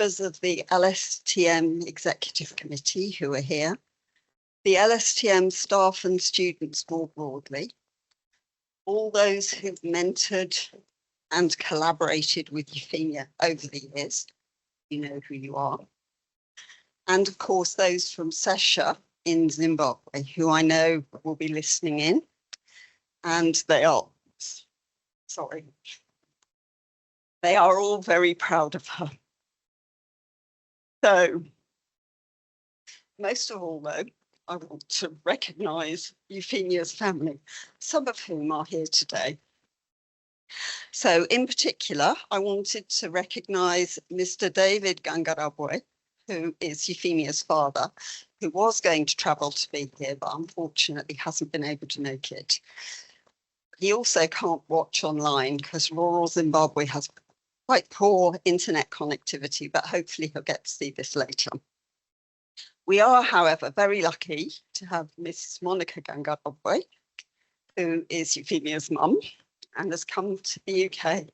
members of the LSTM Executive Committee who are here, the LSTM staff and students more broadly, all those who've mentored and collaborated with Euphemia over the years, you know who you are, and of course those from SESHA in Zimbabwe, who I know will be listening in, and they are all very proud of her. So, most of all though, I want to recognise Euphemia's family, some of whom are here today. So in particular, I wanted to recognise Mr. David Gangarabwe, who is Euphemia's father, who was going to travel to be here, but unfortunately hasn't been able to make it. He also can't watch online because rural Zimbabwe has quite poor internet connectivity, but hopefully he'll get to see this later. We are, however, very lucky to have Mrs. Monica Gangarabwe, who is Euphemia's mum and has come to the UK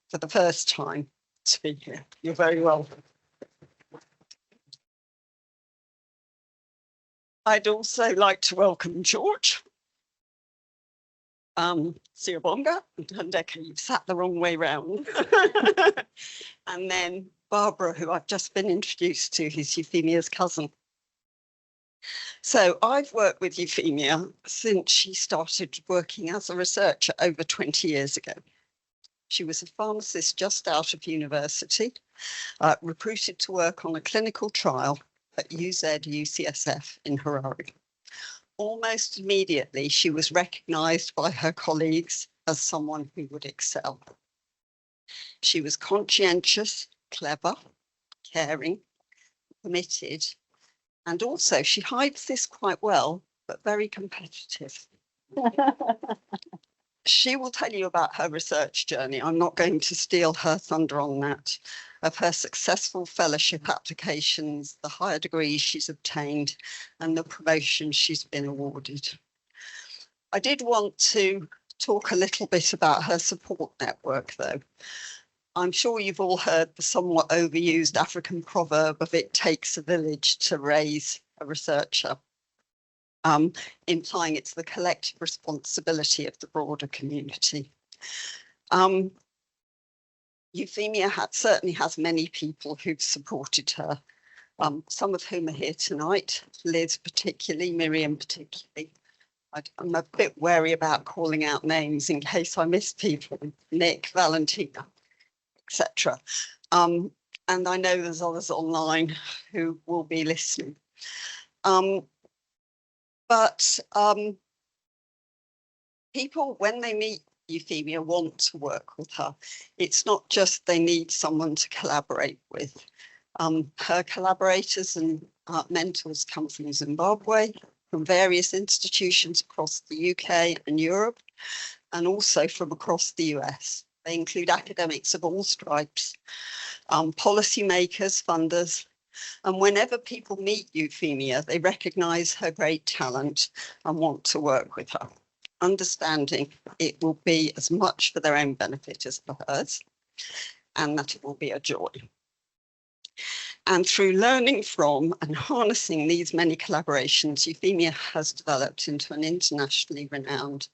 for the first time to be here. You're very welcome. I'd also like to welcome George. Siyabonga, Ndeka, you've sat the wrong way round. And then Barbara, who I've just been introduced to, who's Euphemia's cousin. So I've worked with Euphemia since she started working as a researcher over 20 years ago. She was a pharmacist just out of university, recruited to work on a clinical trial at UZ-UCSF in Harare. Almost immediately, she was recognised by her colleagues as someone who would excel. She was conscientious, clever, caring, committed, and also she hides this quite well, but very competitive. She will tell you about her research journey. I'm not going to steal her thunder on that, of her successful fellowship applications, the higher degrees she's obtained, and the promotions she's been awarded. I did want to talk a little bit about her support network, though. I'm sure you've all heard the somewhat overused African proverb of it takes a village to raise a researcher, implying it's the collective responsibility of the broader community. Euphemia certainly has many people who've supported her, some of whom are here tonight, Liz particularly, Miriam particularly. I'm a bit wary about calling out names in case I miss people, Nick, Valentina, etc. And I know there's others online who will be listening. But people, when they meet Euphemia, want to work with her. It's not just they need someone to collaborate with. Her collaborators and mentors come from Zimbabwe, from various institutions across the UK and Europe, and also from across the US. They include academics of all stripes, policymakers, funders, and whenever people meet Euphemia, they recognise her great talent and want to work with her, understanding it will be as much for their own benefit as for hers, and that it will be a joy. And through learning from and harnessing these many collaborations, Euphemia has developed into an internationally renowned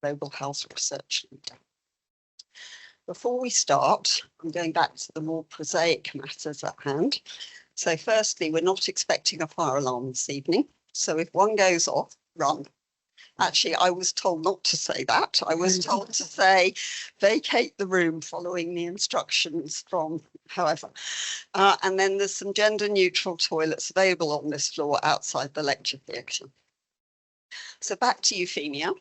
global health research leader. Before we start, I'm going back to the more prosaic matters at hand. So firstly, we're not expecting a fire alarm this evening. So if one goes off, run. Actually, I was told not to say that. I was told to say, vacate the room following the instructions from however. And then there's some gender neutral toilets available on this floor outside the lecture theatre. So back to Euphemia.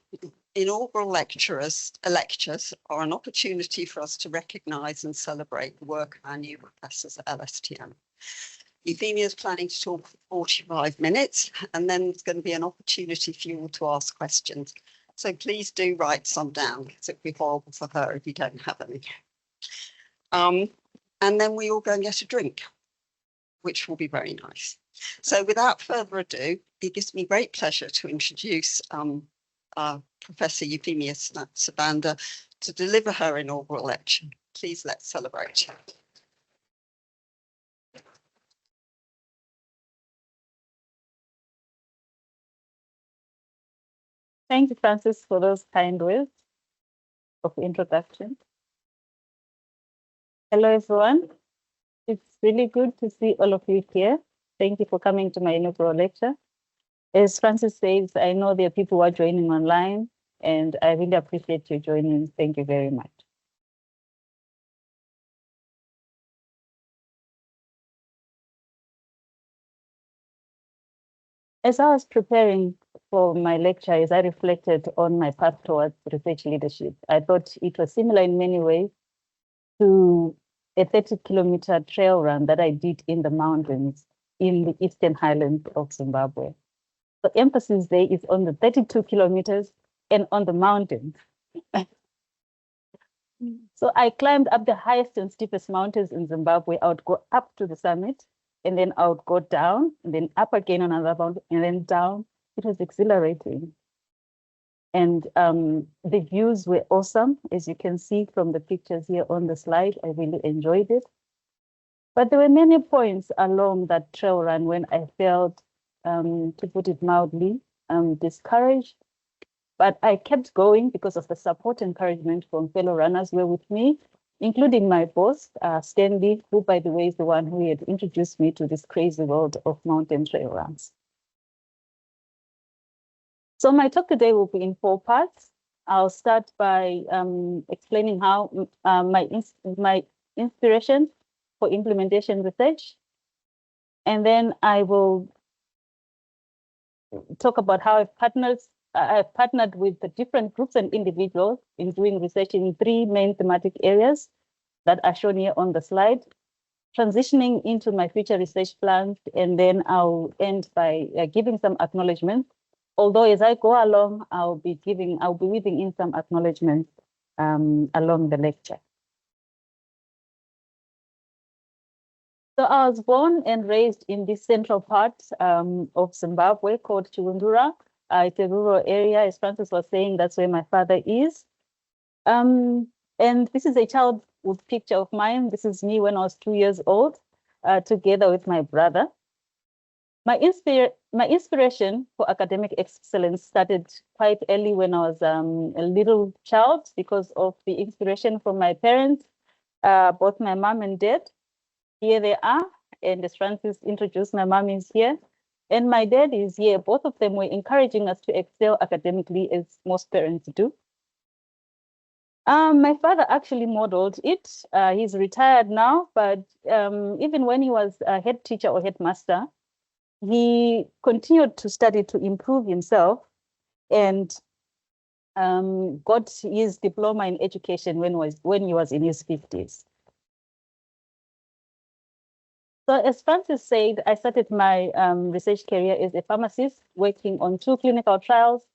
Inaugural lectures are an opportunity for us to recognise and celebrate the work of our new professors at LSTM. Euphemia is planning to talk for 45 minutes, and then there's going to be an opportunity for you all to ask questions. So please do write some down, because it'd be horrible for her if you don't have any. And then we all go and get a drink, which will be very nice. So without further ado, it gives me great pleasure to introduce Professor Euphemia Sibanda to deliver her inaugural lecture. Please let's celebrate. Thank you, Francis, for those kind words of introduction. Hello, everyone. It's really good to see all of you here. Thank you for coming to my inaugural lecture. As Francis says, I know there are people who are joining online, and I really appreciate you joining. Thank you very much. As I was preparing for my lecture, as I reflected on my path towards research leadership, I thought it was similar in many ways to a 30-kilometer trail run that I did in the mountains in the eastern highlands of Zimbabwe. The emphasis there is on the 32 kilometers and on the mountains. So I climbed up the highest and steepest mountains in Zimbabwe. I would go up to the summit, and then I would go down, and then up again on another mountain, and then down. It was exhilarating. And the views were awesome, as you can see from the pictures here on the slide. I really enjoyed it. But there were many points along that trail run when I felt, to put it mildly, discouraged. But I kept going because of the support and encouragement from fellow runners who were with me, including my boss, Stanley, who, by the way, is the one who had introduced me to this crazy world of mountain trail runs. So my talk today will be in 4 parts. I'll start by explaining how my inspiration for implementation research. And then I will talk about how I've partnered with the different groups and individuals in doing research in 3 main thematic areas that are shown here on the slide, transitioning into my future research plans, and then I'll end by giving some acknowledgements. Although as I go along, I'll be weaving in some acknowledgements along the lecture. So I was born and raised in this central part of Zimbabwe called Chiwundura. It's a rural area, as Francis was saying, that's where my father is. And this is a childhood picture of mine. This is me when I was 2 years old, together with my brother. My inspiration for academic excellence started quite early when I was a little child because of the inspiration from my parents, both my mom and dad. Here they are, and as Francis introduced, my mom is here, and my dad is here. Both of them were encouraging us to excel academically, as most parents do. My father actually modeled it. He's retired now, but even when he was a head teacher or headmaster, he continued to study to improve himself and got his diploma in education when he was in his 50s. So as Francis said, I started my research career as a pharmacist working on 2 clinical trials,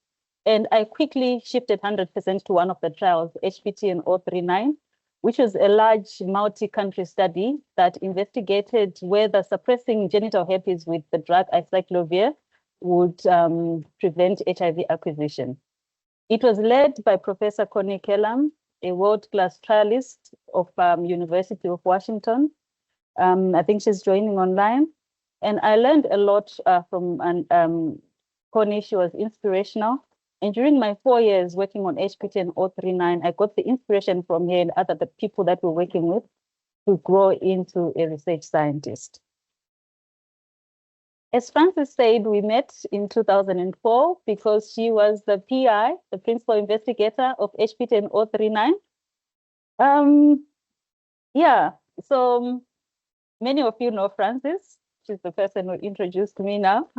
and I quickly shifted 100% to one of the trials, HPT and 039, which was a large multi-country study that investigated whether suppressing genital herpes with the drug acyclovir would prevent HIV acquisition. It was led by Professor Connie Kellam, a world-class trialist of University of Washington. I think she's joining online. And I learned a lot from Connie. She was inspirational. And during my 4 years working on HPT and 039, I got the inspiration from her and other the people that we're working with to grow into a research scientist. As Francis said, we met in 2004 because she was the PI, the principal investigator of HPT and 039. Yeah, so many of you know Francis. She's the person who introduced me now.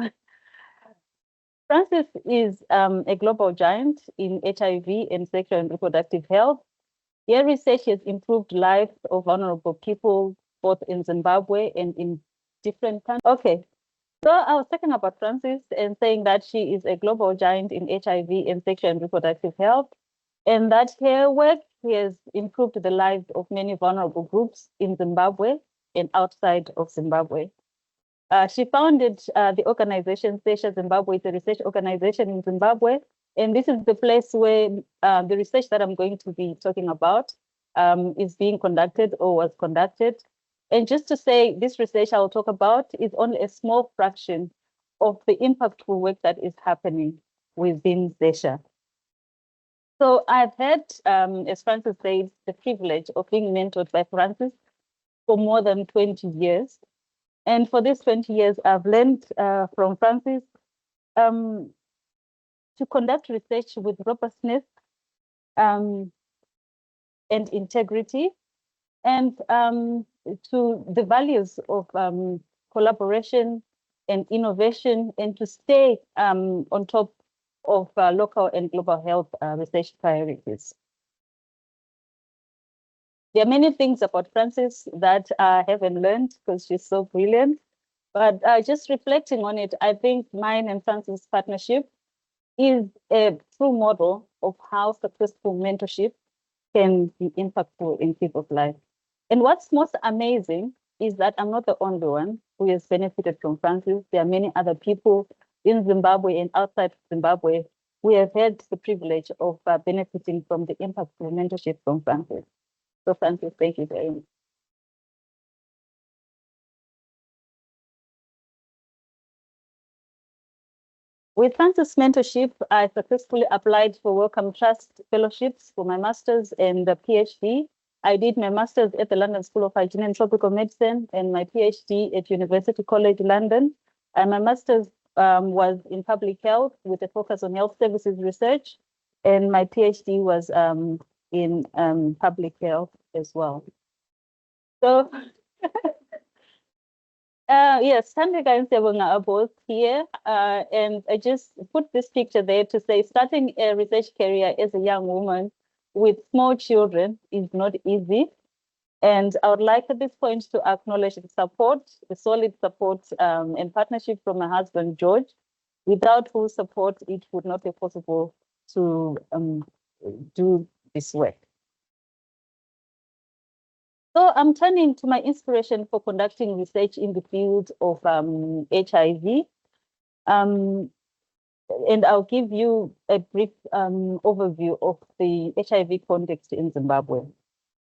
Francis is a global giant in HIV and sexual and reproductive health. Her research has improved lives of vulnerable people, both in Zimbabwe and in different countries. Okay, so I was talking about Francis and saying that she is a global giant in HIV and sexual and reproductive health, and that her work has improved the lives of many vulnerable groups in Zimbabwe and outside of Zimbabwe. She founded the organization Sesha Zimbabwe. It's a research organization in Zimbabwe. And this is the place where the research that I'm going to be talking about is being conducted or was conducted. And just to say, this research I will talk about is only a small fraction of the impactful work that is happening within ZESHA. So I've had, as Francis said, the privilege of being mentored by Francis for more than 20 years. And for these 20 years, I've learned from Francis to conduct research with robustness and integrity, and to the values of collaboration and innovation, and to stay on top of local and global health research priorities. There are many things about Francis that I haven't learned because she's so brilliant, but just reflecting on it, I think mine and Francis' partnership is a true model of how successful mentorship can be impactful in people's lives. And what's most amazing is that I'm not the only one who has benefited from Francis. There are many other people in Zimbabwe and outside Zimbabwe who have had the privilege of benefiting from the impactful mentorship from Francis. So Francis, thank you very much. With Francis' mentorship, I successfully applied for Wellcome Trust fellowships for my master's and the PhD. I did my master's at the London School of Hygiene and Tropical Medicine and my PhD at University College London. And my master's was in public health with a focus on health services research. And my PhD was in public health as well. So yes, Sandrika and Sebonga are both here. And I just put this picture there to say starting a research career as a young woman with small children is not easy. And I would like at this point to acknowledge the support, the solid support and partnership from my husband, George, without whose support, it would not be possible to do this work. So I'm turning to my inspiration for conducting research in the field of HIV. And I'll give you a brief overview of the HIV context in Zimbabwe.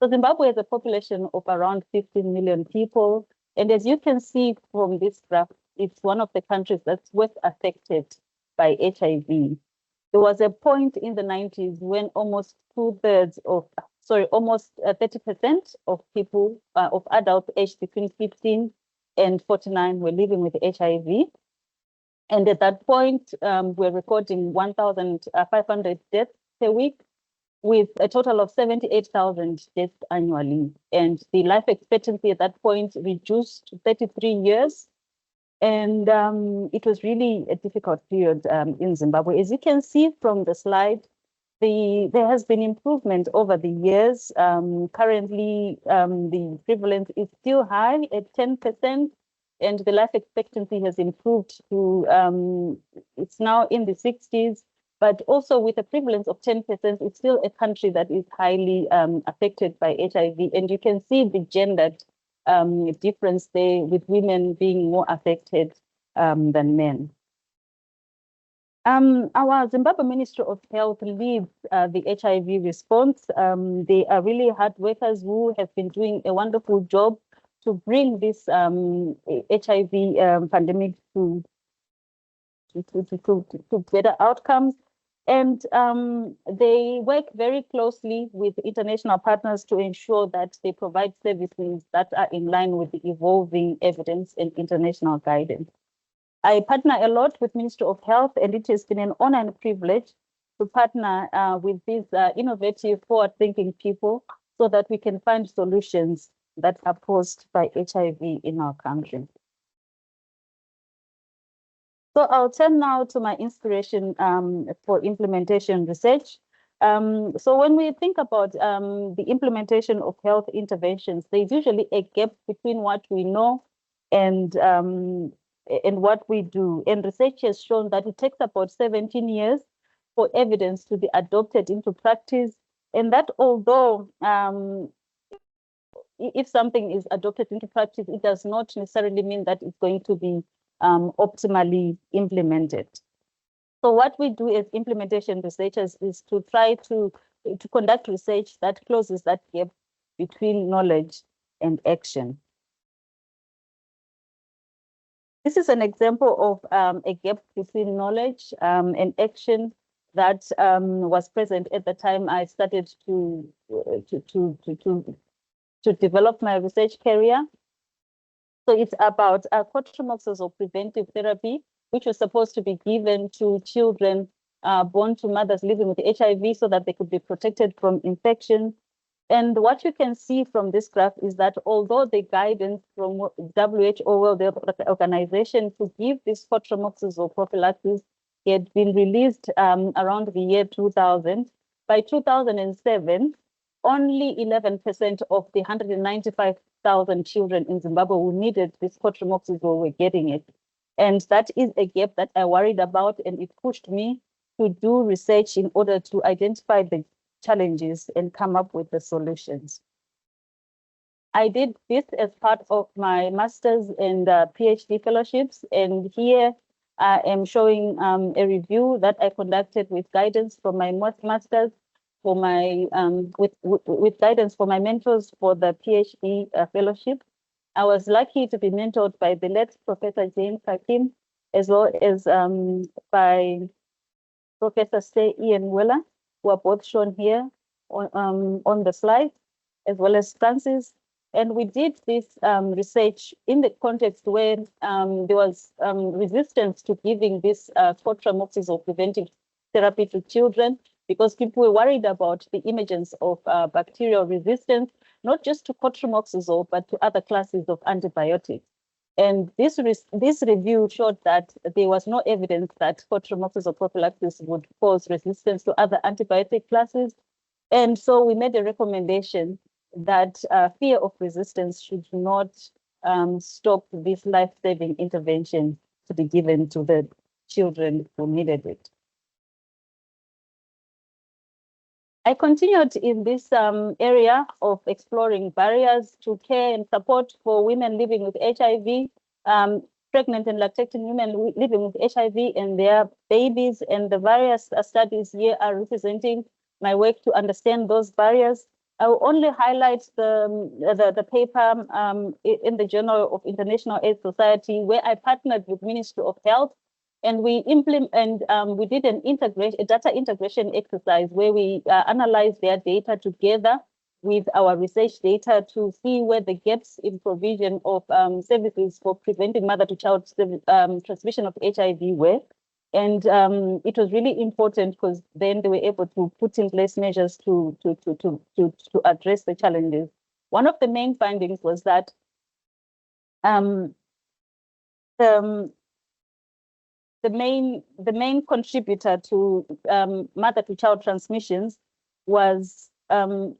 So Zimbabwe has a population of around 15 million people. And as you can see from this graph, it's one of the countries that's worst affected by HIV. There was a point in the 90s when almost 30% of people, of adults aged between 15 and 49 were living with HIV. And at that point, we're recording 1,500 deaths per week, with a total of 78,000 deaths annually. And the life expectancy at that point reduced to 33 years. And it was really a difficult period in Zimbabwe. As you can see from the slide, there has been improvement over the years. Currently, the prevalence is still high at 10%, and the life expectancy has improved to, it's now in the 60s, but also with a prevalence of 10%, it's still a country that is highly affected by HIV. And you can see the gendered difference there, with women being more affected than men. Our Zimbabwe Ministry of Health leads the HIV response. They are really hard workers who have been doing a wonderful job to bring this HIV pandemic to better outcomes. And they work very closely with international partners to ensure that they provide services that are in line with the evolving evidence and international guidance. I partner a lot with Ministry of Health, and it has been an honor and a privilege to partner with these innovative, forward-thinking people so that we can find solutions that are posed by HIV in our country. So I'll turn now to my inspiration for implementation research. So when we think about the implementation of health interventions, there's usually a gap between what we know and what we do. And research has shown that it takes about 17 years for evidence to be adopted into practice. And that although if something is adopted into practice, it does not necessarily mean that it's going to be optimally implemented. So what we do as implementation researchers is to try to conduct research that closes that gap between knowledge and action. This is an example of a gap between knowledge and action that was present at the time I started to develop my research career. So it's about quatramoxels of preventive therapy, which was supposed to be given to children born to mothers living with HIV so that they could be protected from infection. And what you can see from this graph is that although the guidance from WHO, World Health Organization, to give these quatramoxels or prophylaxis had been released around the year 2000, by 2007, only 11% of the 195,000 children in Zimbabwe who needed this quatramoxels were getting it. And that is a gap that I worried about, and it pushed me to do research in order to identify the challenges and come up with the solutions. I did this as part of my master's and PhD fellowships, and here I am showing a review that I conducted with guidance from my master's, for my with guidance for my mentors for the PhD fellowship. I was lucky to be mentored by the late Professor James Hakim, as well as by Professor Sir Ian Weller, who are both shown here on the slide, as well as Francis. And we did this research in the context where there was resistance to giving this quatramoxels or preventive therapy to children, because people were worried about the emergence of bacterial resistance, not just to quatramoxels, but to other classes of antibiotics. And this review showed that there was no evidence that quatramoxels or prophylaxis would cause resistance to other antibiotic classes. And so we made a recommendation that fear of resistance should not stop this life-saving intervention to be given to the children who needed it. I continued in this area of exploring barriers to care and support for women living with HIV, pregnant and lactating women living with HIV and their babies, and the various studies here are representing my work to understand those barriers. I will only highlight the paper in the Journal of International AIDS Society, where I partnered with Ministry of Health, and we we did a data integration exercise where we analyzed their data together with our research data to see where the gaps in provision of services for preventing mother-to-child transmission of HIV were. And it was really important because then they were able to put in place measures to address the challenges. One of the main findings was that the main contributor to mother-to-child transmissions was postnatal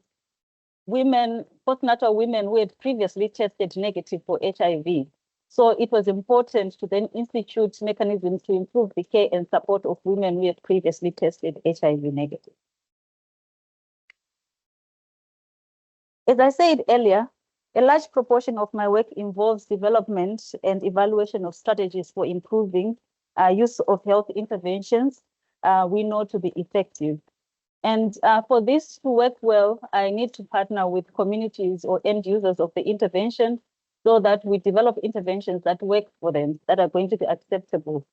women who had previously tested negative for HIV. So it was important to then institute mechanisms to improve the care and support of women who had previously tested HIV negative. As I said earlier, a large proportion of my work involves development and evaluation of strategies for improving use of health interventions we know to be effective. And for this to work well, I need to partner with communities or end users of the intervention so that we develop interventions that work for them, that are going to be acceptable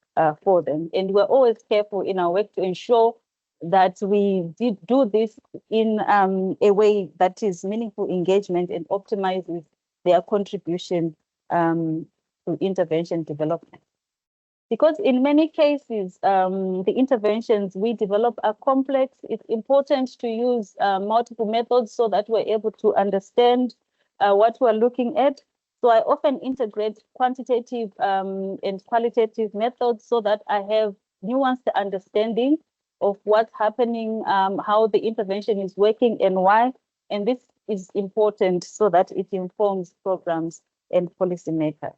for them. And we're always careful in our work to ensure that we do this in a way that is meaningful engagement and optimizes their contribution to intervention development. Because in many cases, the interventions we develop are complex, it's important to use multiple methods so that we're able to understand what we're looking at. So I often integrate quantitative and qualitative methods so that I have nuanced understanding of what's happening, how the intervention is working and why. And this is important so that it informs programs and policymakers.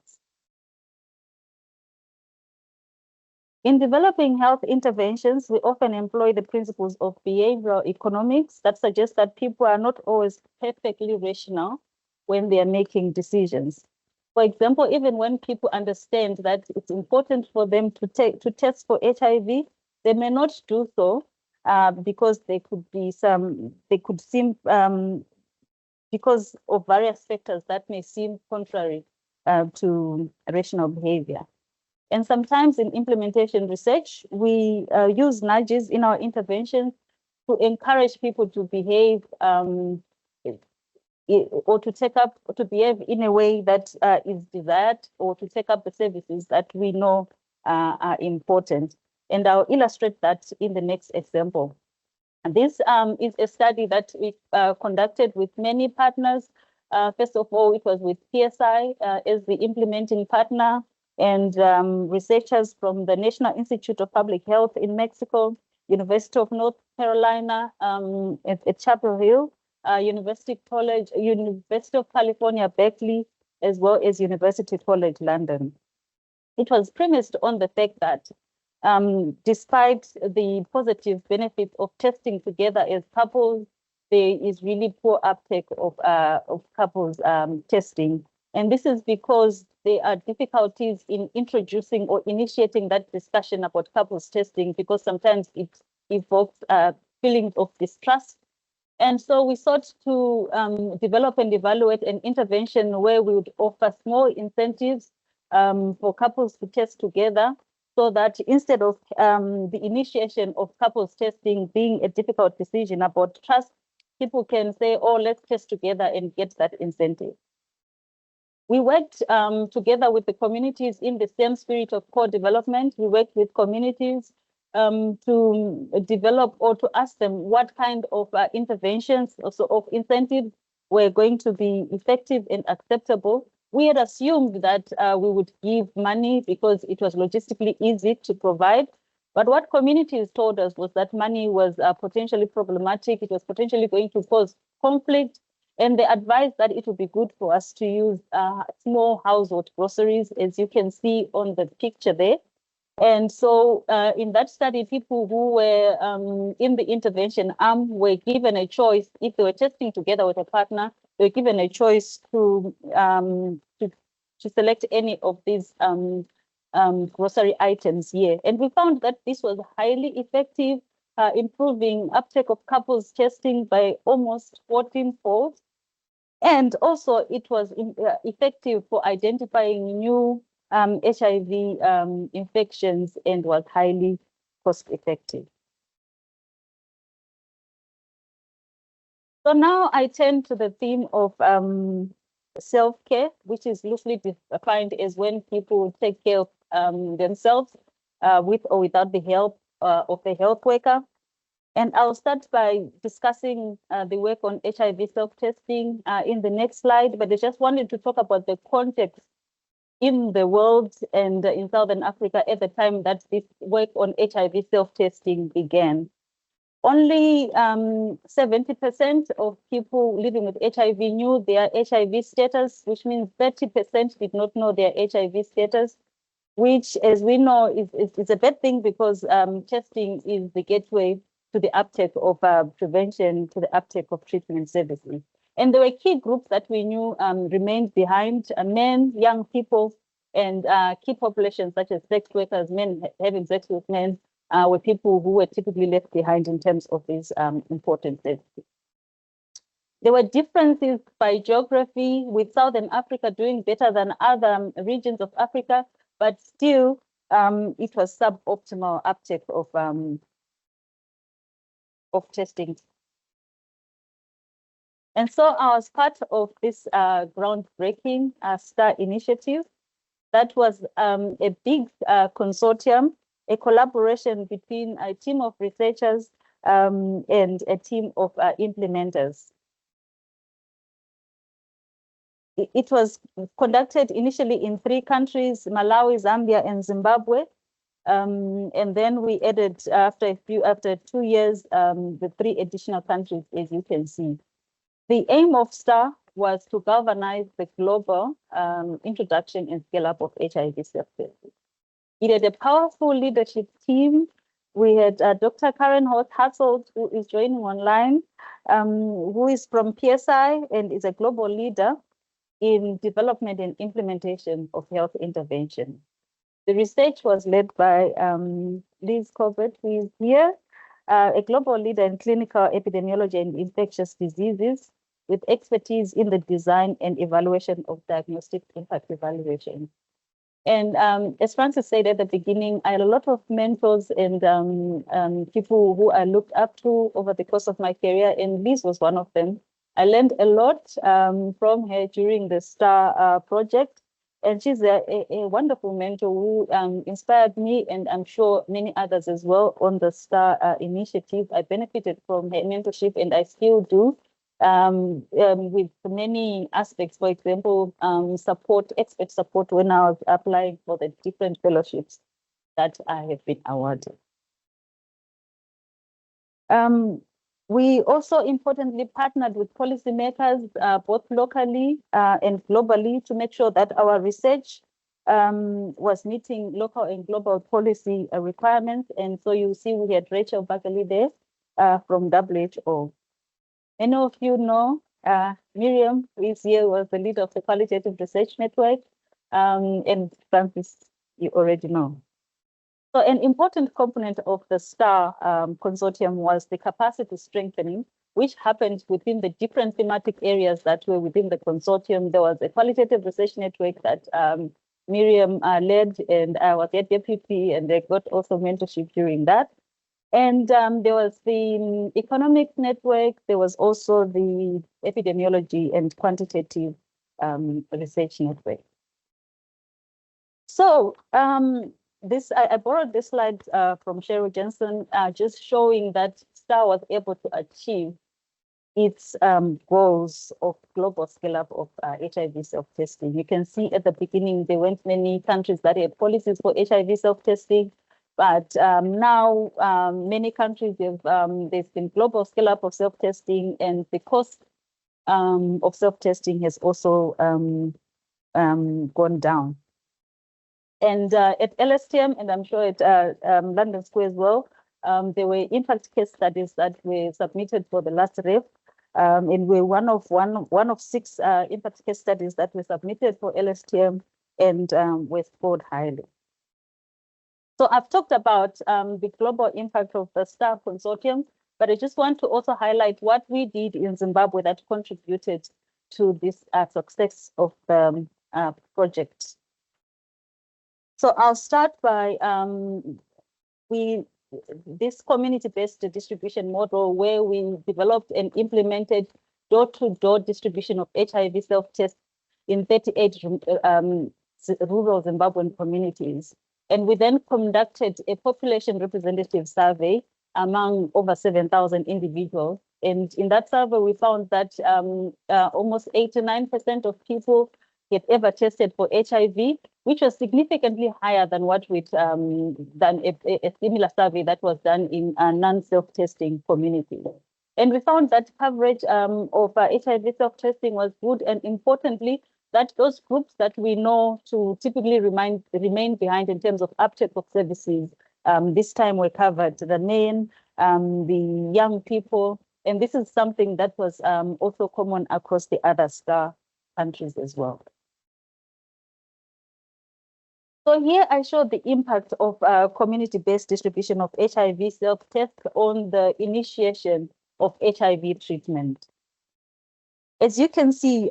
In developing health interventions, we often employ the principles of behavioral economics that suggest that people are not always perfectly rational when they are making decisions. For example, even when people understand that it's important for them to test for HIV, they may not do so because because of various factors that may seem contrary to rational behavior. And sometimes in implementation research, we use nudges in our interventions to encourage people to behave or to behave in a way that is desired, or to take up the services that we know are important. And I'll illustrate that in the next example. And this is a study that we conducted with many partners. First of all, it was with PSI as the implementing partner, and researchers from the National Institute of Public Health in Mexico, University of North Carolina at Chapel Hill, University of California, Berkeley, as well as University College London. It was premised on the fact that despite the positive benefits of testing together as couples, there is really poor uptake of couples testing. And this is because there are difficulties in introducing or initiating that discussion about couples testing, because sometimes it evokes feelings of distrust. And so we sought to develop and evaluate an intervention where we would offer small incentives for couples to test together, so that instead of the initiation of couples testing being a difficult decision about trust, people can say, oh, let's test together and get that incentive. We worked together with the communities in the same spirit of co-development. We worked with communities to develop or to ask them what kind of interventions, also of incentives, were going to be effective and acceptable. We had assumed that we would give money because it was logistically easy to provide. But what communities told us was that money was potentially problematic. It was potentially going to cause conflict. And they advised that it would be good for us to use small household groceries, as you can see on the picture there. And so in that study, people who were in the intervention arm were given a choice. If they were testing together with a partner, they were given a choice to select any of these grocery items here. And we found that this was highly effective, improving uptake of couples testing by almost 14-fold. And also it was effective for identifying new HIV infections, and was highly cost effective. So now I turn to the theme of self-care, which is loosely defined as when people take care of themselves with or without the help of a health worker. And I'll start by discussing the work on HIV self-testing in the next slide, but I just wanted to talk about the context in the world and in Southern Africa at the time that this work on HIV self-testing began. Only 70% of people living with HIV knew their HIV status, which means 30% did not know their HIV status, which, as we know, is a bad thing, because testing is the gateway to the uptake of prevention, to the uptake of treatment services. And there were key groups that we knew remained behind: men, young people, and key populations such as sex workers, men having sex with men, were people who were typically left behind in terms of these important services. There were differences by geography, with Southern Africa doing better than other regions of Africa, but still it was suboptimal uptake of testing. And so I was part of this groundbreaking STAR initiative. That was a big consortium, a collaboration between a team of researchers and a team of implementers. It was conducted initially in 3 countries: Malawi, Zambia, and Zimbabwe. And then we added, after 2 years, the 3 additional countries, as you can see. The aim of STAR was to galvanize the global introduction and scale-up of HIV self-testing. It had a powerful leadership team. We had Dr. Karen Hasselt, who is joining online, who is from PSI and is a global leader in development and implementation of health intervention. The research was led by Liz Corbett, who is here, a global leader in clinical epidemiology and infectious diseases, with expertise in the design and evaluation of diagnostic impact evaluation. And as Francis said at the beginning, I had a lot of mentors and people who I looked up to over the course of my career, and Liz was one of them. I learned a lot from her during the STAR project, and she's a wonderful mentor who inspired me, and I'm sure many others as well on the STAR initiative. I benefited from her mentorship, and I still do. With many aspects, for example, expert support when I was applying for the different fellowships that I have been awarded. We also importantly partnered with policymakers, both locally and globally, to make sure that our research was meeting local and global policy requirements. And so you see we had Rachel Bagley there from WHO. Many of you know Miriam, who is here, was the leader of the Qualitative Research Network, and Francis, you already know. So an important component of the STAR consortium was the capacity strengthening, which happened within the different thematic areas that were within the consortium. There was a Qualitative Research Network that Miriam led, and I was their deputy, and they got also mentorship during that. And there was the economic network. There was also the epidemiology and quantitative research network. So I borrowed this slide from Cheryl Jensen, just showing that STAR was able to achieve its goals of global scale-up of HIV self-testing. You can see at the beginning, there weren't many countries that had policies for HIV self-testing. But now many countries there's been global scale-up of self-testing, and the cost of self-testing has also gone down. And at LSTM, and I'm sure at London School as well, there were impact case studies that were submitted for the last REF, and we're one of 6 impact case studies that were submitted for LSTM and were scored highly. So I've talked about the global impact of the STAR consortium, but I just want to also highlight what we did in Zimbabwe that contributed to this success of the project. So I'll start by this community-based distribution model, where we developed and implemented door-to-door distribution of HIV self-tests in 38 rural Zimbabwean communities. And we then conducted a population representative survey among over 7,000 individuals. And in that survey, we found that almost 89% of people had ever tested for HIV, which was significantly higher than what we'd done a similar survey that was done in non-self-testing communities. And we found that coverage of HIV self-testing was good, and importantly, that those groups that we know to typically remain behind in terms of uptake of services, this time were covered: the men, the young people, and this is something that was also common across the other STAR countries as well. So here I show the impact of community-based distribution of HIV self-test on the initiation of HIV treatment. As you can see,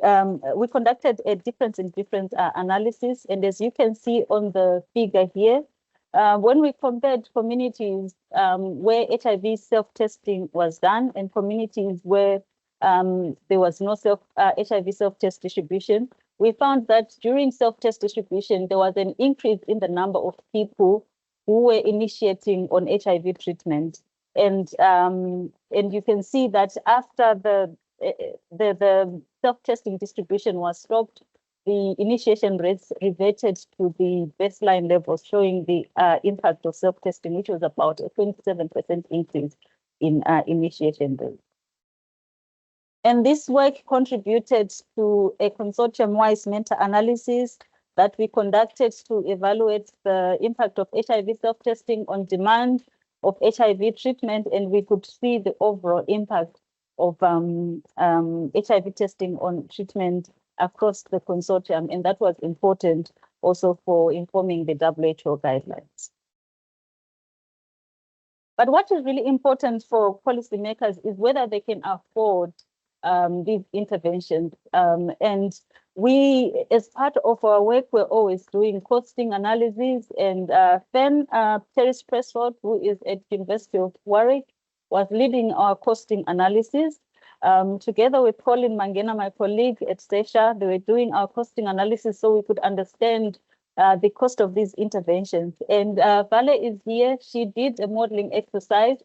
we conducted a difference in difference analysis, and as you can see on the figure here, when we compared communities where HIV self-testing was done and communities where there was no HIV self-test distribution, we found that during self-test distribution, there was an increase in the number of people who were initiating on HIV treatment. And you can see that after the self-testing distribution was stopped, the initiation rates reverted to the baseline levels, showing the impact of self-testing, which was about a 27% increase in initiation rates. And this work contributed to a consortium-wide meta-analysis that we conducted to evaluate the impact of HIV self-testing on demand of HIV treatment, and we could see the overall impact of HIV testing on treatment across the consortium, and that was important also for informing the WHO guidelines. But what is really important for policymakers is whether they can afford these interventions. And we, as part of our work, we're always doing costing analysis, and Fen Terry Presford, who is at University of Warwick, was leading our costing analysis. Together with Colin Mangena, my colleague at Sesha, they were doing our costing analysis so we could understand the cost of these interventions. And Vale is here. She did a modeling exercise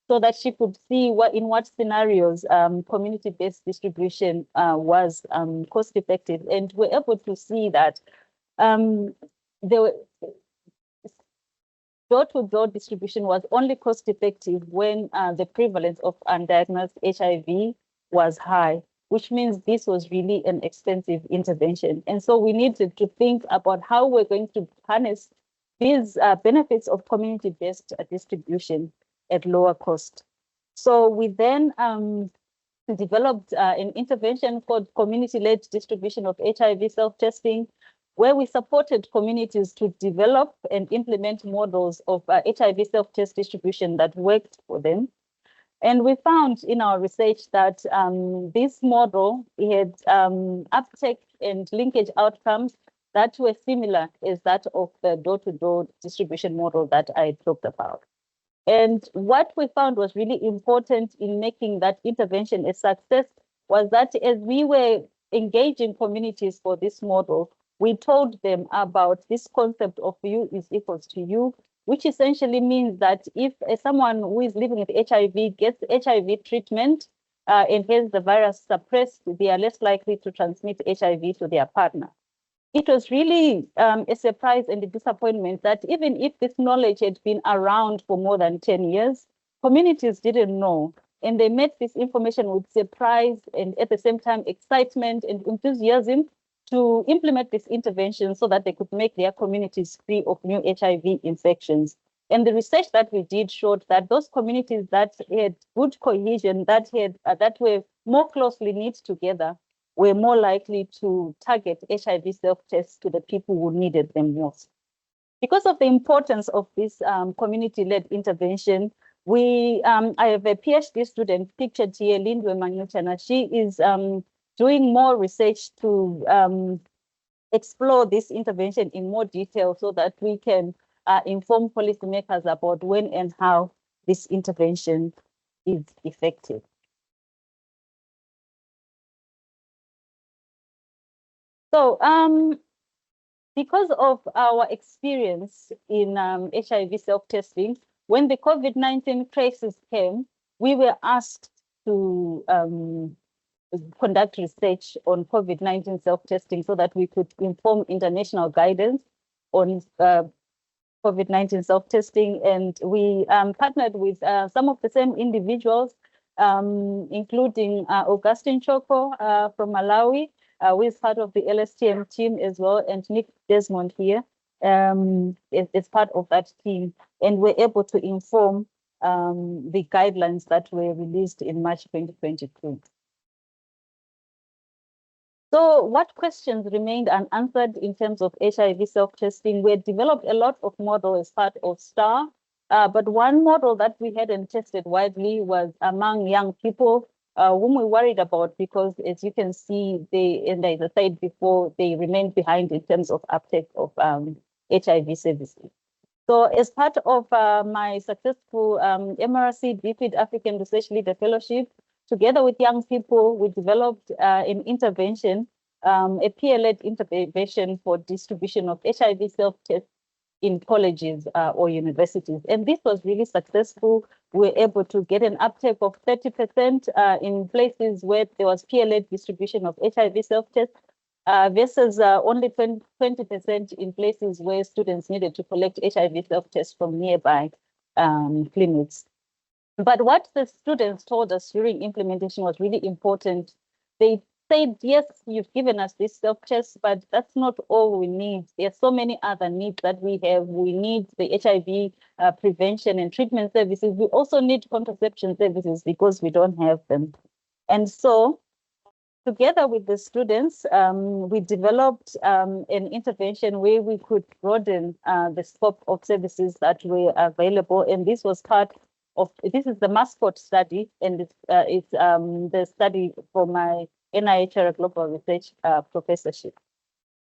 so that she could see in what scenarios community-based distribution was cost-effective. And we're able to see that the door-to-door distribution was only cost-effective when the prevalence of undiagnosed HIV was high, which means this was really an expensive intervention. And so we needed to think about how we're going to harness these benefits of community-based distribution at lower cost. So we then developed an intervention called community-led distribution of HIV self-testing, where we supported communities to develop and implement models of HIV self-test distribution that worked for them. And we found in our research that this model had uptake and linkage outcomes that were similar as that of the door-to-door distribution model that I talked about. And what we found was really important in making that intervention a success was that as we were engaging communities for this model, we told them about this concept of U is equals to U, which essentially means that if someone who is living with HIV gets HIV treatment and has the virus suppressed, they are less likely to transmit HIV to their partner. It was really a surprise and a disappointment that even if this knowledge had been around for more than 10 years, communities didn't know. And they met this information with surprise and at the same time excitement and enthusiasm to implement this intervention so that they could make their communities free of new HIV infections. And the research that we did showed that those communities that had good cohesion, that were more closely knit together, were more likely to target HIV self-tests to the people who needed them most. Because of the importance of this community-led intervention, I have a PhD student pictured here, Lindwe Manyuchana. She is doing more research to explore this intervention in more detail so that we can inform policymakers about when and how this intervention is effective. So because of our experience in HIV self-testing, when the COVID-19 crisis came, we were asked to conduct research on COVID-19 self-testing so that we could inform international guidance on COVID-19 self-testing. And we partnered with some of the same individuals, including Augustine Choko from Malawi, who is part of the LSTM team as well, and Nick Desmond here is part of that team. And we're able to inform the guidelines that were released in March 2022. So what questions remained unanswered in terms of HIV self-testing? We had developed a lot of models as part of STAR, but one model that we hadn't tested widely was among young people, whom we worried about because, as you can see, and as I said before, they remained behind in terms of uptake of HIV services. So as part of my successful MRC DFID African Research Leader Fellowship, together with young people, we developed an intervention, a peer-led intervention for distribution of HIV self-tests in colleges or universities. And this was really successful. We were able to get an uptake of 30% in places where there was peer-led distribution of HIV self-tests versus only 20% in places where students needed to collect HIV self-tests from nearby clinics. But what the students told us during implementation was really important. They said, yes, you've given us this self-test, but that's not all we need. There are so many other needs that we have. We need the HIV prevention and treatment services. We also need contraception services because we don't have them. And so together with the students, we developed an intervention where we could broaden the scope of services that were available. And this was part this is the mascot study, and it's the study for my NIH Global Research professorship.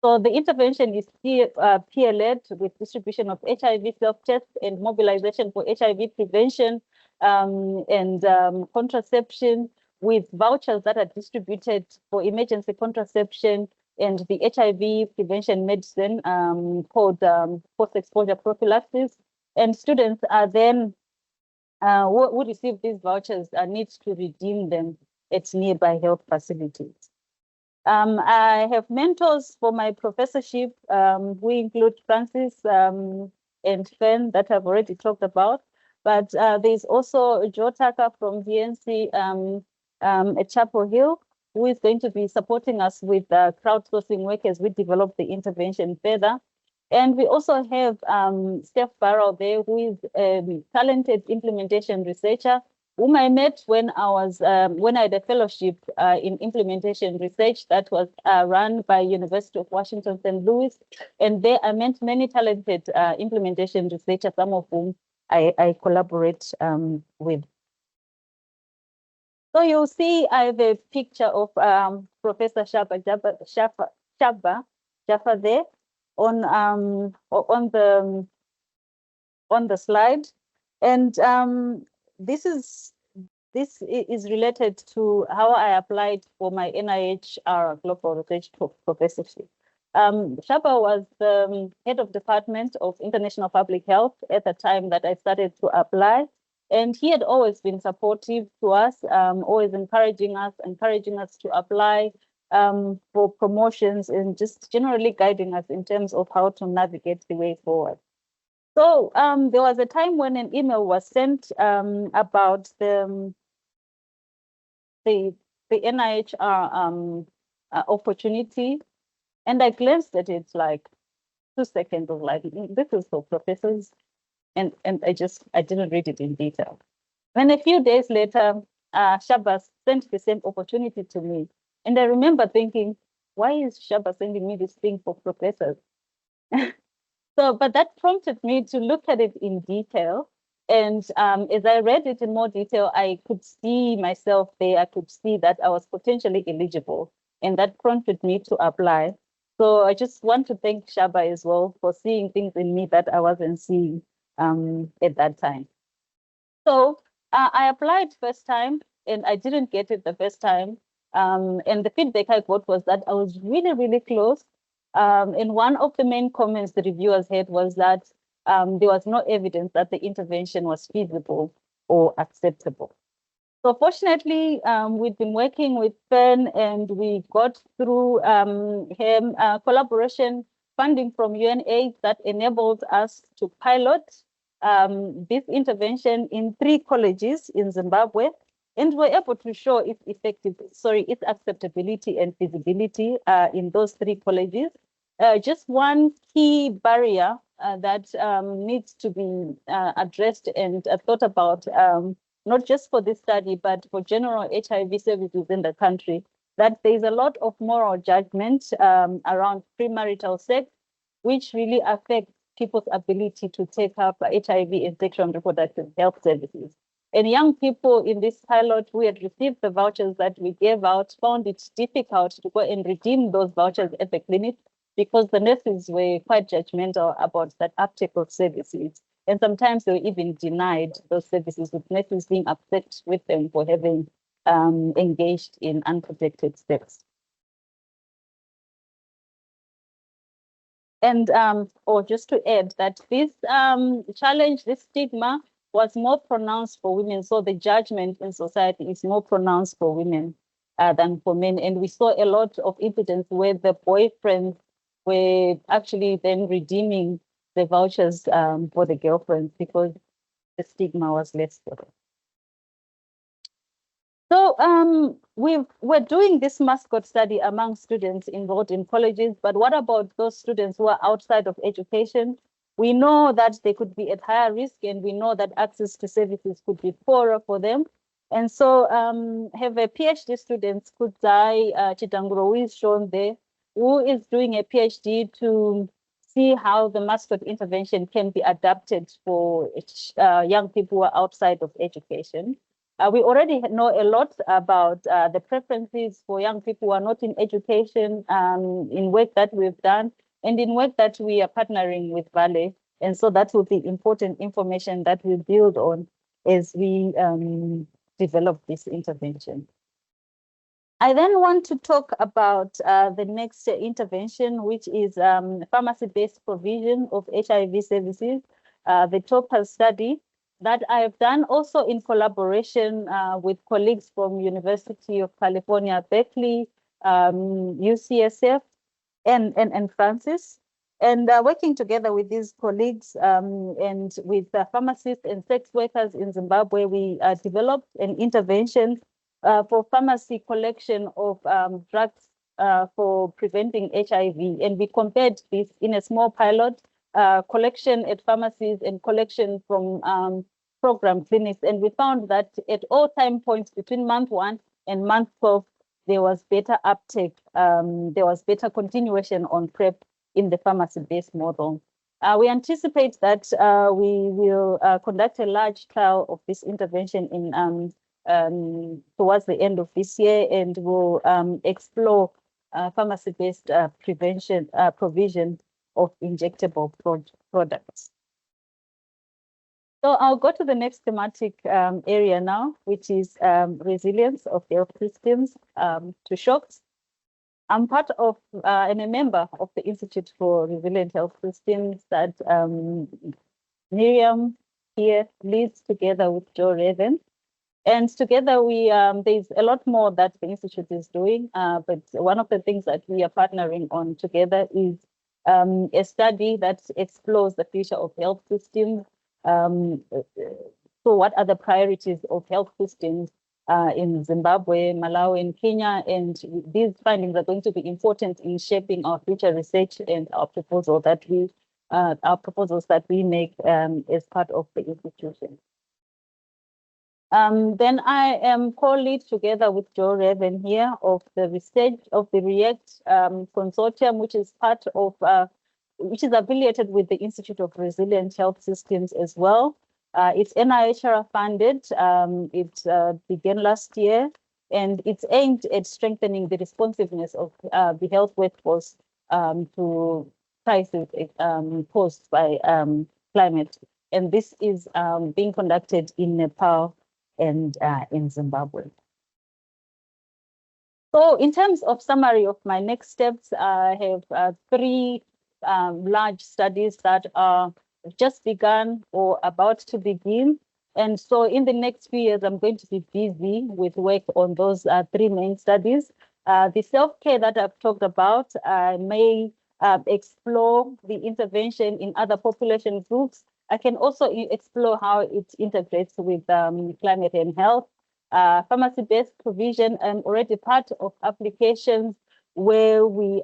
So the intervention is peer-led with distribution of HIV self-tests and mobilization for HIV prevention and contraception, with vouchers that are distributed for emergency contraception and the HIV prevention medicine called post-exposure prophylaxis. And students are then, who receive these vouchers need to redeem them at nearby health facilities. I have mentors for my professorship, who include Francis and Fen that I've already talked about. But there's also Joe Tucker from VNC at Chapel Hill, who is going to be supporting us with crowdsourcing work as we develop the intervention further. And we also have Steph Barrow there, who is a talented implementation researcher, whom I met when I had a fellowship in implementation research that was run by University of Washington, St. Louis. And there I met many talented implementation researchers, some of whom I collaborate with. So you'll see I have a picture of Professor Shaba Jaffa there on the slide. And this is related to how I applied for my NIH Global Research professorship. Shaba was the head of Department of International Public Health at the time that I started to apply. And he had always been supportive to us, always encouraging us to apply for promotions and just generally guiding us in terms of how to navigate the way forward. So there was a time when an email was sent about the NIHR opportunity, and I glanced at it like 2 seconds of like, this is for professors, and I didn't read it in detail. Then a few days later, Shaba sent the same opportunity to me, and I remember thinking, why is Shaba sending me this thing for professors? So, but that prompted me to look at it in detail. And as I read it in more detail, I could see myself there. I could see that I was potentially eligible, and that prompted me to apply. So I just want to thank Shaba as well for seeing things in me that I wasn't seeing at that time. So I applied first time, and I didn't get it the first time. And the feedback I got was that I was really, really close. And one of the main comments the reviewers had was that there was no evidence that the intervention was feasible or acceptable. So fortunately, we've been working with Fern, and we got through him collaboration funding from UNAIDS that enabled us to pilot this intervention in 3 colleges in Zimbabwe, and we're able to show its its acceptability and feasibility in those 3 colleges. Just one key barrier that needs to be addressed and thought about, not just for this study, but for general HIV services in the country, that there's a lot of moral judgment around premarital sex, which really affects people's ability to take up HIV and sexual and reproductive health services. And young people in this pilot who had received the vouchers that we gave out found it difficult to go and redeem those vouchers at the clinic, because the nurses were quite judgmental about that uptake of services. And sometimes they were even denied those services, with nurses being upset with them for having engaged in unprotected sex. And or just to add that this challenge, this stigma was more pronounced for women. So the judgment in society is more pronounced for women than for men. And we saw a lot of incidents where the boyfriends were actually then redeeming the vouchers for the girlfriends because the stigma was less for them. So we're doing this mascot study among students enrolled in colleges, but what about those students who are outside of education? We know that they could be at higher risk, and we know that access to services could be poorer for them. And so have a PhD student, Kudzai Chitanguro, who is shown there, who is doing a PhD to see how the mascot intervention can be adapted for young people who are outside of education. We already know a lot about the preferences for young people who are not in education, in work that we've done, and in work that we are partnering with Valley. And so that will be important information that we build on as we develop this intervention. I then want to talk about the next intervention, which is pharmacy-based provision of HIV services, the TOPAZ study that I've done also in collaboration with colleagues from University of California, Berkeley, UCSF, and Francis. And working together with these colleagues and with pharmacists and sex workers in Zimbabwe, we developed an intervention for pharmacy collection of drugs for preventing HIV. And we compared this in a small pilot collection at pharmacies and collection from program clinics. And we found that at all time points between month 1 and month 12, there was better uptake. There was better continuation on PrEP in the pharmacy-based model. We anticipate that we will conduct a large trial of this intervention in towards the end of this year, and will explore pharmacy-based provision of injectable products. So I'll go to the next thematic area now, which is resilience of health systems to shocks. I'm part of and a member of the Institute for Resilient Health Systems that Miriam here leads together with Joe Raven. And together we there's a lot more that the Institute is doing, but one of the things that we are partnering on together is a study that explores the future of health systems. So what are the priorities of health systems in Zimbabwe, Malawi, and Kenya? And these findings are going to be important in shaping our future research and our proposals that we make as part of the institution. Then I am co-lead together with Joe Raven here of the research of the REACT consortium, which is part of, which is affiliated with the Institute of Resilient Health Systems as well. It's NIHR funded. It began last year, and it's aimed at strengthening the responsiveness of the health workforce to crises posed by climate. And this is being conducted in Nepal and in Zimbabwe. So in terms of summary of my next steps, I have 3 large studies that are just begun or about to begin. And so in the next few years, I'm going to be busy with work on those 3 main studies. The self-care that I've talked about, I may explore the intervention in other population groups. I can also explore how it integrates with climate and health. Pharmacy-based provision, I'm already part of applications where we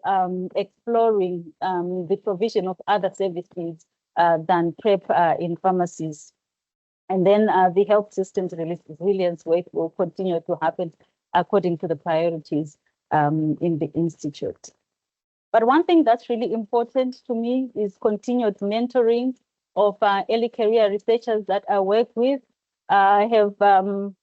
exploring the provision of other services than PrEP in pharmacies. And then the health systems resilience work will continue to happen according to the priorities in the Institute. But one thing that's really important to me is continued mentoring of early career researchers that I work with. I have 4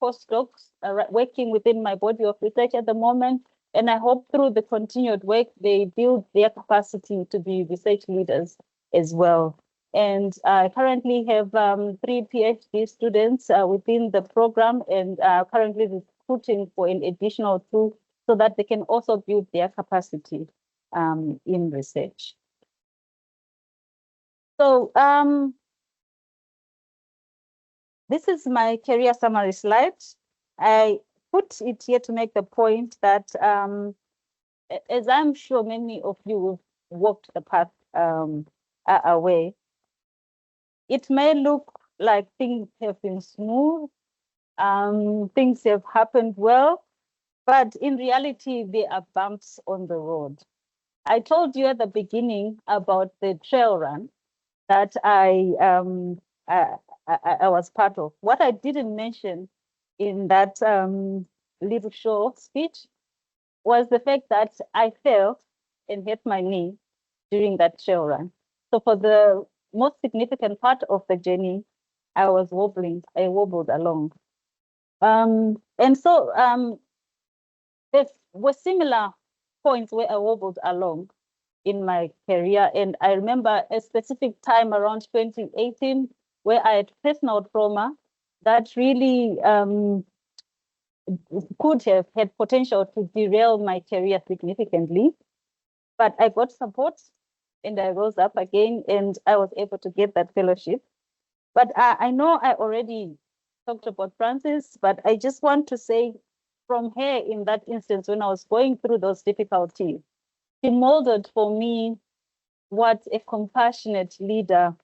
postdocs working within my body of research at the moment, and I hope through the continued work, they build their capacity to be research leaders as well. And I currently have 3 PhD students within the program, and currently recruiting for an additional 2 so that they can also build their capacity in research. So this is my career summary slide. I put it here to make the point that, as I'm sure many of you have walked the path away, it may look like things have been smooth, things have happened well, but in reality, there are bumps on the road. I told you at the beginning about the trail run that I was part of. What I didn't mention in that little show speech was the fact that I fell and hit my knee during that trail run. So for the most significant part of the journey, I wobbled along. And so there were similar points where I wobbled along in my career. And I remember a specific time around 2018 where I had personal trauma that really could have had potential to derail my career significantly. But I got support and I rose up again and I was able to get that fellowship. But I know I already talked about Frances, but I just want to say from her in that instance, when I was going through those difficulties, she molded for me what a compassionate leader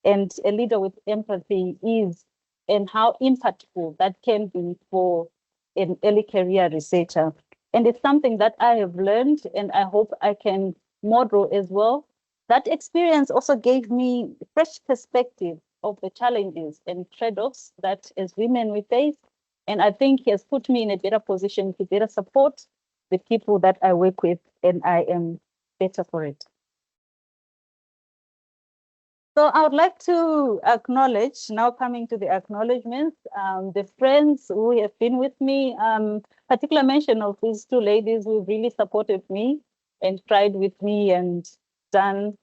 and a leader with empathy is, and how impactful that can be for an early career researcher. And it's something that I have learned and I hope I can model as well. That experience also gave me fresh perspective of the challenges and trade-offs that as women we face. And I think he has put me in a better position to better support the people that I work with, and I am better for it. So I would like to acknowledge, now coming to the acknowledgements, the friends who have been with me, particular mention of these two ladies who really supported me and cried with me and done,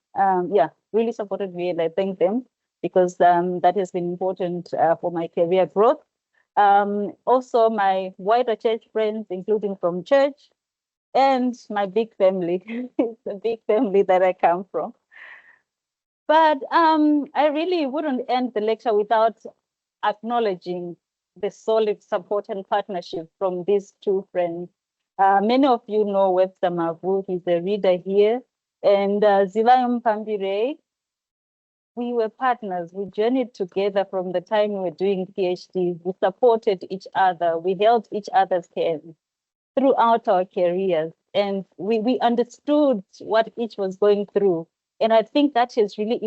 really supported me, and I thank them because that has been important for my career growth. Also my wider church friends, including from church, and my big family. It's a big family that I come from. But I really wouldn't end the lecture without acknowledging the solid support and partnership from these two friends. Many of you know Webster Mavu, he's a reader here, and Zilayum Pambire. We were partners. We journeyed together from the time we were doing PhDs. We supported each other. We held each other's hands throughout our careers. And we understood what each was going through. And I think that has really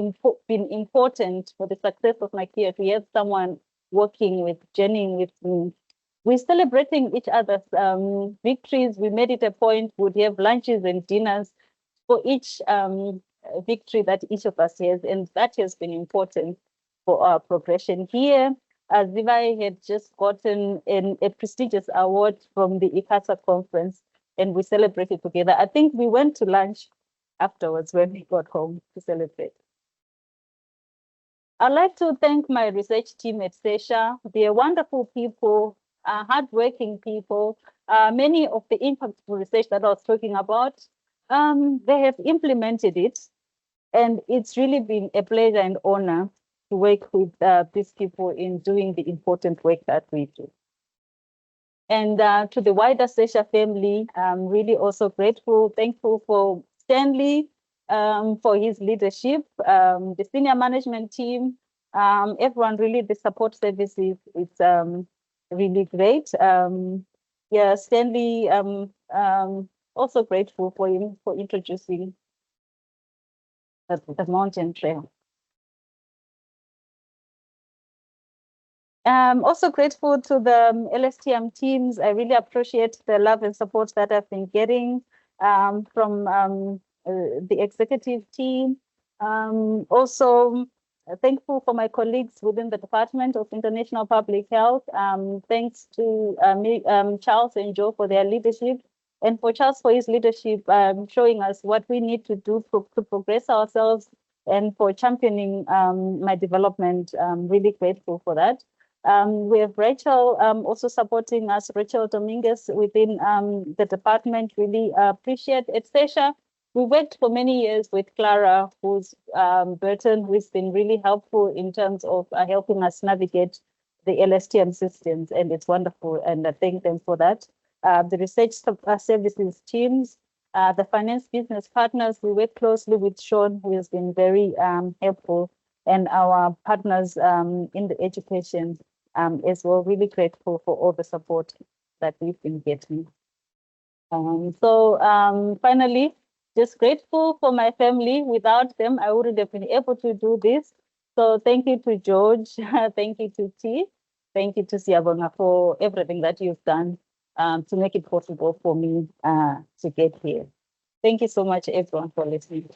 been important for the success of my career, to have someone working with, journeying with me. We're celebrating each other's victories. We made it a point, we'd have lunches and dinners for each victory that each of us has. And that has been important for our progression here. Zivai had just gotten a prestigious award from the ICASA conference, and we celebrated together. I think we went to lunch afterwards when we got home to celebrate. I'd like to thank my research team at SESHA. They're wonderful people, hardworking people. Many of the impactful research that I was talking about, they have implemented it. And it's really been a pleasure and honor to work with these people in doing the important work that we do. And to the wider SESHA family, I'm really also grateful, thankful for Stanley, for his leadership, the senior management team, everyone, really the support services, it's really great. Stanley, also grateful for him for introducing the mountain trail. Also grateful to the LSTM teams. I really appreciate the love and support that I've been getting from the executive team. Also thankful for my colleagues within the Department of International Public Health. Thanks to Charles and Joe for their leadership, and for Charles for his leadership, showing us what we need to do to progress ourselves, and for championing my development. I'm really grateful for that. We have Rachel also supporting us, Rachel Dominguez within the department. Really appreciate it. SESHA, we worked for many years with Clara, who's Burton, who's been really helpful in terms of helping us navigate the LSTM systems, and it's wonderful, and I thank them for that. The research services teams, the finance business partners, we work closely with Sean, who has been very helpful, and our partners in the education as well. Really grateful for all the support that we've been getting. Finally, just grateful for my family. Without them, I wouldn't have been able to do this. So thank you to George, thank you to T, thank you to Siyabonga for everything that you've done to make it possible for me to get here. Thank you so much, everyone, for listening.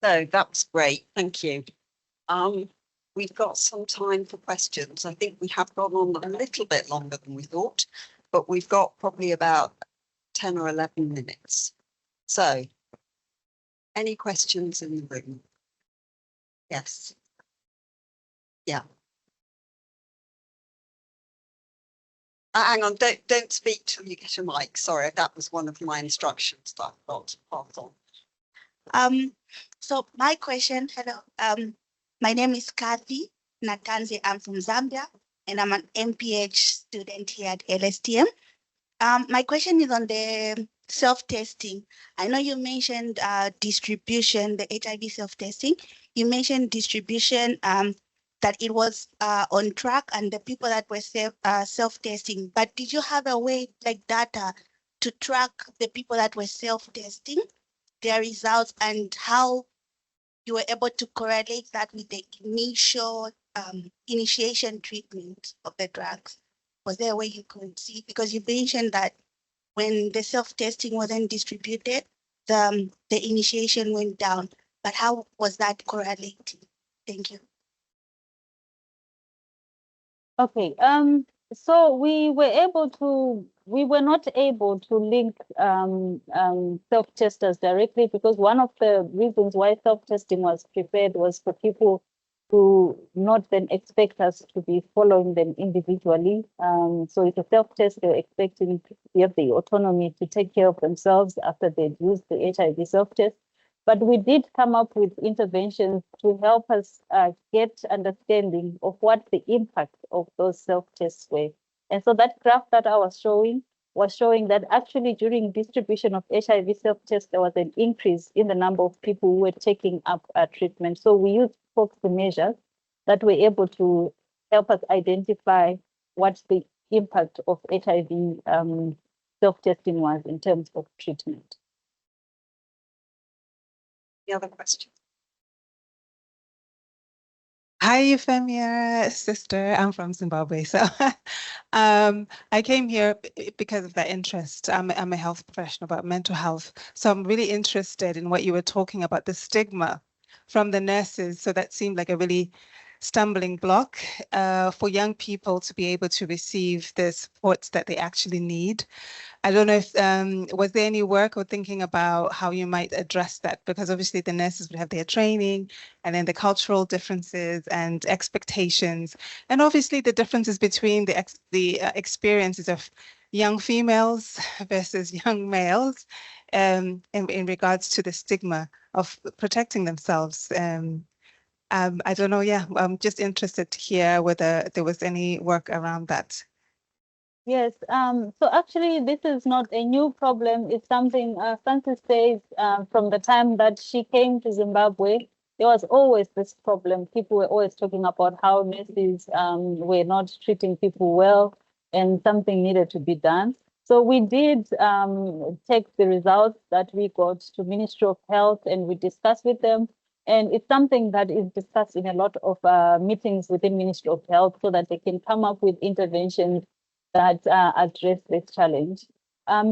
So that's great. Thank you. We've got some time for questions. I think we have gone on a little bit longer than we thought, but we've got probably about 10 or 11 minutes. So any questions in the room? Yes. Yeah. Hang on, don't speak till you get a mic. Sorry, that was one of my instructions that I got to pass on. So my question, hello, my name is Kathy Natanzi. I'm from Zambia, and I'm an MPH student here at LSTM. My question is on the self-testing. I know you mentioned distribution, the HIV self-testing. You mentioned distribution, that it was on track and the people that were self-testing, but did you have a way like data to track the people that were self-testing, their results, and how you were able to correlate that with the initial initiation treatment of the drugs? Was there a way you could see? Because you mentioned that when the self-testing wasn't distributed, the initiation went down, but how was that correlated? Thank you. Okay, so we were not able to link self-testers directly, because one of the reasons why self-testing was prepared was for people to not then expect us to be following them individually. So it's a self-test, they're expecting to have the autonomy to take care of themselves after they'd used the HIV self-test. But we did come up with interventions to help us get understanding of what the impact of those self-tests were. And so that graph that I was showing that actually during distribution of HIV self-tests, there was an increase in the number of people who were taking up treatment. So we used proxy measures that were able to help us identify what the impact of HIV self-testing was in terms of treatment. The other question. Hi, Euphemia, sister. I'm from Zimbabwe. So I came here because of that interest. I'm a health professional about mental health. So I'm really interested in what you were talking about, the stigma from the nurses. So that seemed like a really stumbling block for young people to be able to receive the supports that they actually need. I don't know if, was there any work or thinking about how you might address that? Because obviously the nurses would have their training, and then the cultural differences and expectations, and obviously the differences between the experiences of young females versus young males in regards to the stigma of protecting themselves. I don't know, yeah, I'm just interested to hear whether there was any work around that. Yes, so actually this is not a new problem. It's something Francis says from the time that she came to Zimbabwe, there was always this problem. People were always talking about how nurses were not treating people well and something needed to be done. So we did take the results that we got to Ministry of Health and we discussed with them. And it's something that is discussed in a lot of meetings within Ministry of Health so that they can come up with interventions that address this challenge.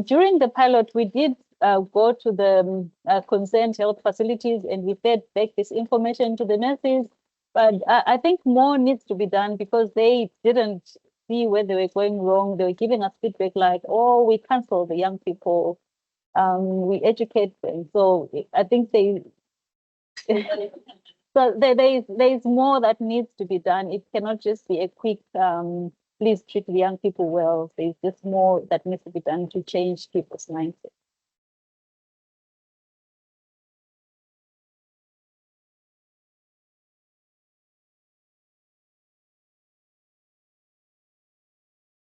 During the pilot, we did go to the concerned health facilities and we fed back this information to the nurses. But I think more needs to be done because they didn't see where they were going wrong. They were giving us feedback like, oh, we cancel the young people, we educate them. So I think so there's more that needs to be done. It cannot just be a quick please treat the young people well. There's just more that needs to be done to change people's mindset.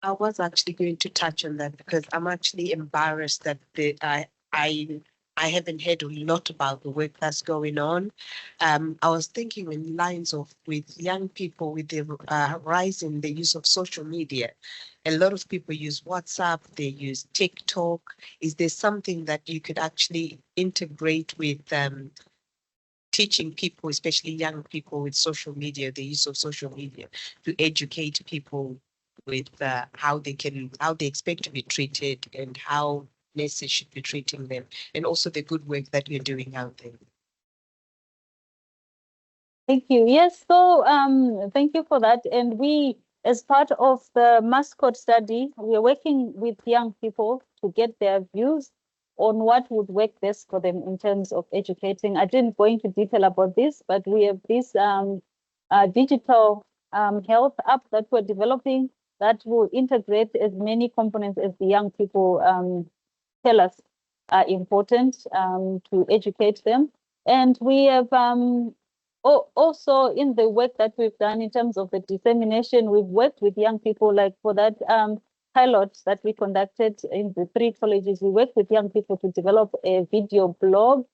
I was actually going to touch on that because I'm actually embarrassed that I haven't heard a lot about the work that's going on. I was thinking in lines of with young people with the rise in the use of social media. A lot of people use WhatsApp, they use TikTok. Is there something that you could actually integrate with teaching people, especially young people with social media, the use of social media, to educate people with how they expect to be treated and how nurses should be treating them, and also the good work that you're doing out there? Thank you. Yes, so thank you for that. And we, as part of the mascot study, we are working with young people to get their views on what would work best for them in terms of educating. I didn't go into detail about this, but we have this digital health app that we're developing that will integrate as many components as the young people tell us are important to educate them. And we have also in the work that we've done in terms of the dissemination, we've worked with young people, like for that pilot that we conducted in the 3 colleges, we worked with young people to develop a video blog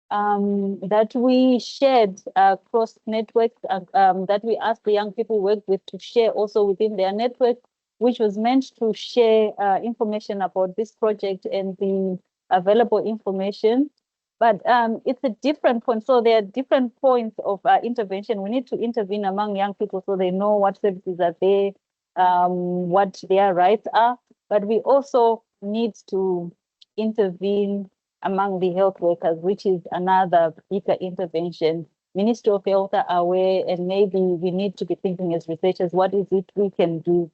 that we shared across networks, that we asked the young people we worked with to share also within their network, which was meant to share information about this project and the available information. But it's a different point. So there are different points of intervention. We need to intervene among young people so they know what services are there, what their rights are. But we also need to intervene among the health workers, which is another bigger intervention. Ministry of Health are aware, and maybe we need to be thinking as researchers, what is it we can do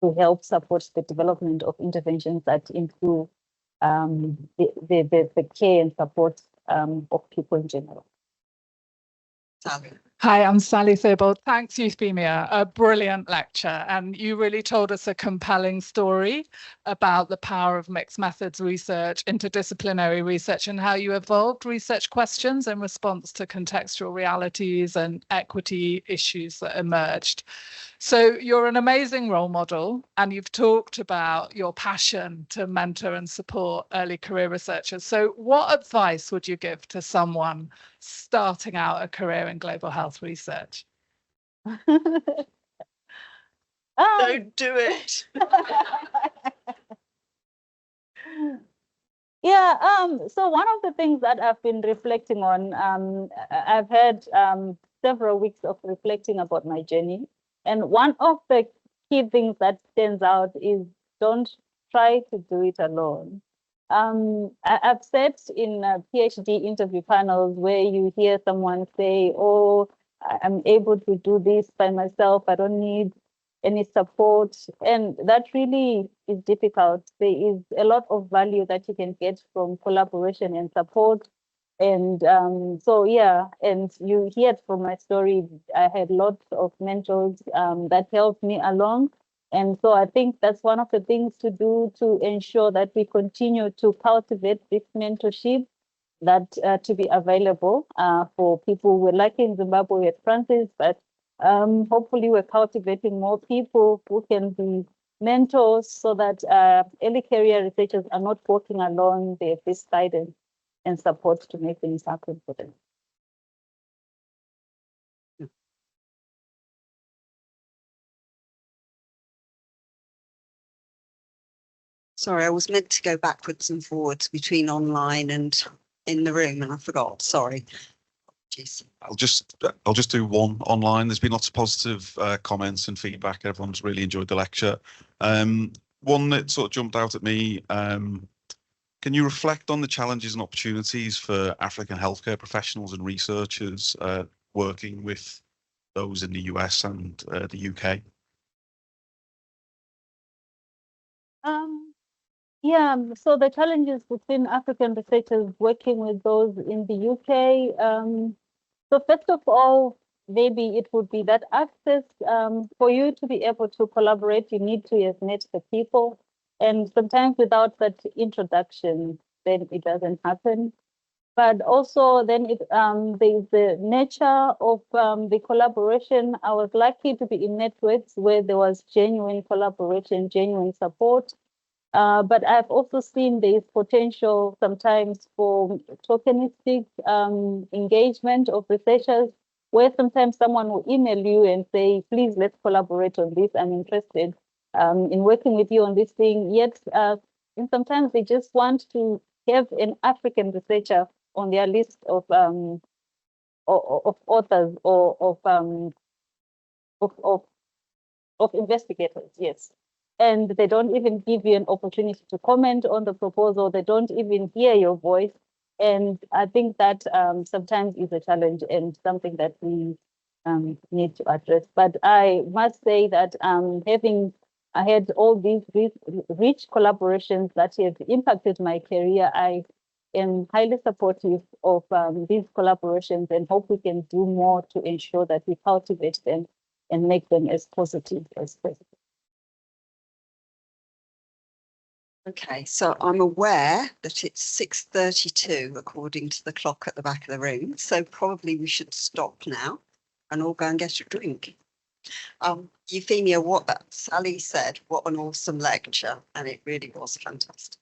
to help support the development of interventions that improve the care and support of people in general. Sally. Hi, I'm Sally Thibault. Thanks, Euphemia. A brilliant lecture. And you really told us a compelling story about the power of mixed methods research, interdisciplinary research, and how you evolved research questions in response to contextual realities and equity issues that emerged. So you're an amazing role model, and you've talked about your passion to mentor and support early career researchers. So what advice would you give to someone starting out a career in global health research? Don't do it. Yeah, so one of the things that I've been reflecting on, I've had several weeks of reflecting about my journey. And one of the key things that stands out is don't try to do it alone. I've sat in PhD interview panels where you hear someone say, oh, I'm able to do this by myself. I don't need any support. And that really is difficult. There is a lot of value that you can get from collaboration and support. And so, yeah, and you heard from my story, I had lots of mentors that helped me along. And so I think that's one of the things to do to ensure that we continue to cultivate this mentorship, that to be available for people. We're lucky in Zimbabwe at Francis, but hopefully we're cultivating more people who can be mentors so that early career researchers are not walking alone. They have this guidance and support to make things happen for them. Sorry, I was meant to go backwards and forwards between online and in the room, and I forgot. Sorry. Jeez. I'll just do one online. There's been lots of positive comments and feedback. Everyone's really enjoyed the lecture. One that sort of jumped out at me. Can you reflect on the challenges and opportunities for African healthcare professionals and researchers working with those in the US and the UK? Yeah, so the challenges between African researchers working with those in the UK. So first of all, maybe it would be that access. For you to be able to collaborate, you need to have met the people. And sometimes without that introduction, then it doesn't happen. But also then there's the nature of the collaboration. I was lucky to be in networks where there was genuine collaboration, genuine support. But I've also seen there is potential sometimes for tokenistic engagement of researchers, where sometimes someone will email you and say, please, let's collaborate on this. I'm interested in working with you on this thing. Yet, and sometimes they just want to have an African researcher on their list of authors or of investigators, yes. And they don't even give you an opportunity to comment on the proposal. They don't even hear your voice. And I think that sometimes is a challenge and something that we need to address. But I must say that having I had all these rich collaborations that have impacted my career, I am highly supportive of these collaborations and hope we can do more to ensure that we cultivate them and make them as positive as possible. Okay, so I'm aware that it's 6:32 according to the clock at the back of the room. So probably we should stop now and all go and get a drink. Euphemia, what Sally said, what an awesome lecture, and it really was fantastic.